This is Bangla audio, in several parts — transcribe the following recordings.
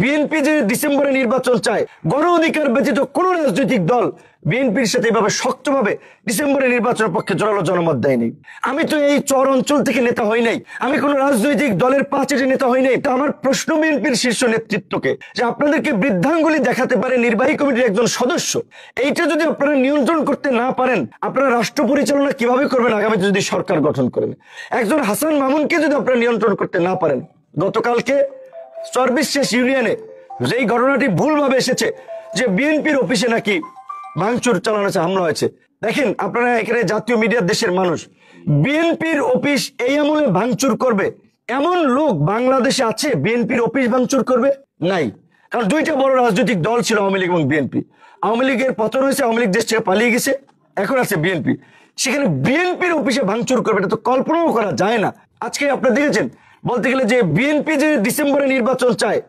বিএনপি যে ডিসেম্বরে নির্বাচন চায়, গণ অধিকার ব্যতীত কোন রাজনৈতিক দল বিএনপির সাথে এভাবে শক্তভাবে ডিসেম্বরে নির্বাচনের পক্ষে জোরালো জনমত দেয়নি। আমি তো এই চর অঞ্চল থেকে নেতা হই নাই, আমি কোন রাজনৈতিক দলের পাঁচের নেতা হই নাই। তো আমার প্রশ্ন বিএনপির শীর্ষ নেতৃত্বকে, যে আপনাদেরকে বৃদ্ধাঙ্গুলি দেখাতে পারে নির্বাহী কমিটির একজন সদস্য, এইটা যদি আপনারা নিয়ন্ত্রণ করতে না পারেন, আপনারা রাষ্ট্র পরিচালনা কিভাবে করবেন আগামীতে যদি সরকার গঠন করেন? একজন হাসান মামুনকে যদি আপনারা নিয়ন্ত্রণ করতে না পারেন, গতকালকে সর্বশেষ ইউনিয়নে যেই ঘটনাটি ভুলভাবে এসেছে যে বিএনপির অফিসে নাকি ভাঙচুর চালানো হয়েছে, হামলা হয়েছে। দেখেন আপনারা এখানে জাতীয় মিডিয়ার দেশের মানুষ, বিএনপির অফিস এই আমলে ভাঙচুর করবে এমন লোক বাংলাদেশে আছে? বিএনপির অফিস ভাঙচুর করবে? নাই। কারণ দুইটা বড় রাজনৈতিক দল ছিল, আওয়ামী লীগ এবং বিএনপি। আওয়ামী লীগের পতন হয়েছে, আওয়ামী লীগ দেশ ছেড়ে পালিয়ে গেছে, এখন আছে বিএনপি। সেখানে বিএনপির অফিসে ভাঙচুর করবে, এটা তো কল্পনাও করা যায় না। আজকে আপনারা দেখেছেন, বলতে গেলে যে বিএনপি যে ডিসেম্বরে নির্বাচন চায়,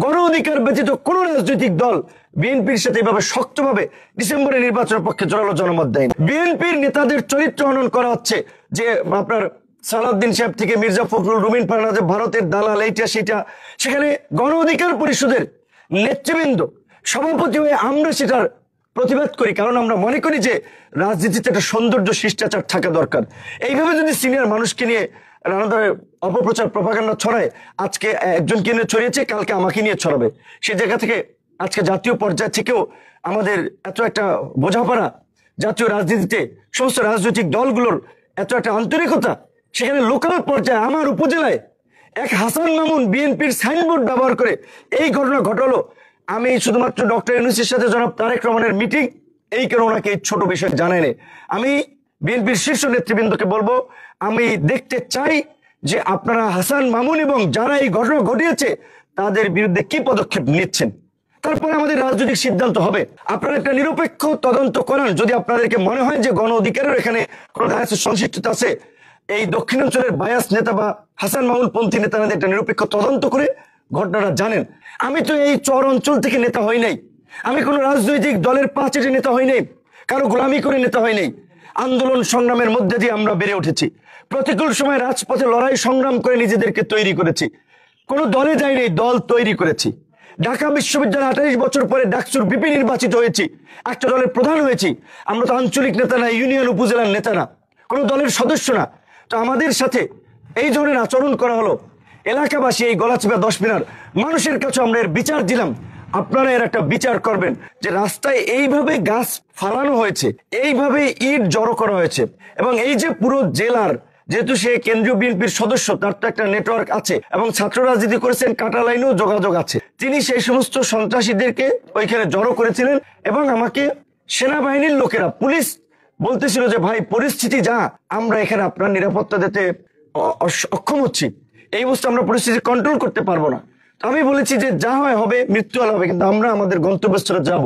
গণ অধিকার ব্যতীত কোন রাজনৈতিক দল বিএনপির সাথে এভাবে শক্তভাবে ডিসেম্বরে নির্বাচনের পক্ষে জোরালো জনমত দেয়নি। বিএনপির নেতাদের চরিত্র হনন করা হচ্ছে, যে আপনার সালাউদ্দিন সাহেব থেকে মির্জা ফখরুল, রুমিন ফারহানা, ভারতের দালাল, এইটা সেটা। সেখানে গণ অধিকার পরিষদের নেতৃবৃন্দ সভাপতি হয়ে আমরা সেটার প্রতিবাদ করি, কারণ আমরা মনে করি যে রাজনীতিতে একটা সৌন্দর্য শিষ্টাচার থাকা দরকার। এইভাবে যদি সিনিয়র মানুষকে নিয়ে নানা ধরনের অপপ্রচার প্রপাগান্ডা ছড়ায়, আজকে একজনকে নিয়ে ছড়িয়েছে, কালকে আমাকে নিয়ে ছড়াবে, সে জায়গা থেকে আজকে জাতীয় পর্যায় থেকেও আমাদের এত একটা বোঝাপড়া, জাতীয় রাজনীতিতে সমস্ত রাজনৈতিক দলগুলোর এত একটা আন্তরিকতা, সেখানে লোকাল পর্যায়ে আমার উপজেলায় এক হাসান মামুন বিএনপির সাইনবোর্ড ব্যবহার করে এই ঘটনা ঘটালো। আমি শুধুমাত্র ডক্টর ইউনূসের সাথে জনাব তারেক রহমানের মিটিং, এই কারণে ওনাকে এই ছোট বিষয় জানায়নি। আমি বিএনপির শীর্ষ নেতৃবৃন্দকে বলবো, আমি দেখতে চাই যে আপনারা হাসান মামুন এবং যারা এই ঘটনা ঘটিয়েছে তাদের বিরুদ্ধে কি পদক্ষেপ নিচ্ছেন, তারপরে আমাদের রাজনৈতিক সিদ্ধান্ত হবে। আপনারা একটা নিরপেক্ষ তদন্ত করেন, যদি আপনাদেরকে মনে হয় যে গণ অধিকারের এখানে কোনো সংশ্লিষ্টতা আছে, এই দক্ষিণাঞ্চলের বায়াস নেতা বা হাসান মামুন পন্থী নেতাদের একটা নিরপেক্ষ তদন্ত করে ঘটনাটা জানেন। আমি তো এই চর অঞ্চল থেকে নেতা হই নাই, আমি কোন রাজনৈতিক দলের পাঁচের নেতা হই নাই, কারো গোলামি করে নেতা হই নাই। আন্দোলন সংগ্রামের মধ্যে দিয়ে আমরা বেড়ে উঠেছি, প্রতিকূল সময় রাজপথে লড়াই সংগ্রাম করে নিজেদেরকে তৈরি করেছি, কোন দলে যাই নাই, দল তৈরি করেছি। ঢাকা বিশ্ববিদ্যালয়ে 28 বছর পরে ডাকসুর ভিপি নির্বাচিত হয়েছি, একটা দলের প্রধান হয়েছি। আমরা তো আঞ্চলিক নেতা না, ইউনিয়ন উপজেলার নেতা না, কোন দলের সদস্য না। তো আমাদের সাথে এই ধরনের আচরণ করা হলো, এলাকাবাসী এই গলাচিপা 10 মিনার মানুষের কাছে আমরা এর বিচার দিলাম। আপনারা এর একটা বিচার করবেন যে রাস্তায় এইভাবে গাছ ফালানো হয়েছে, এইভাবে ইট জড়ো করা হয়েছে, এবং এই যে পুরো জেলার, যেহেতু সে কেন্দ্রীয় বিএনপির সদস্য, তার তো একটা নেটওয়ার্ক আছে, এবং ছাত্র রাজনীতি করেছেন, কাটা লাইনেও যোগাযোগ আছে। তিনি সেই সমস্ত সন্ত্রাসীদেরকে ওইখানে জড়ো করেছিলেন, এবং আমাকে সেনাবাহিনীর লোকেরা, পুলিশ বলতেছিল যে ভাই পরিস্থিতি যা, আমরা এখানে আপনার নিরাপত্তা দিতে অক্ষম হচ্ছি, এই অবস্থা আমরা পরিস্থিতি কন্ট্রোল করতে পারবো না। আমি বলেছি যে যা হয় হবে, মৃত্যু হবে, কিন্তু আমরা আমাদের গন্তব্যস্থলে যাব।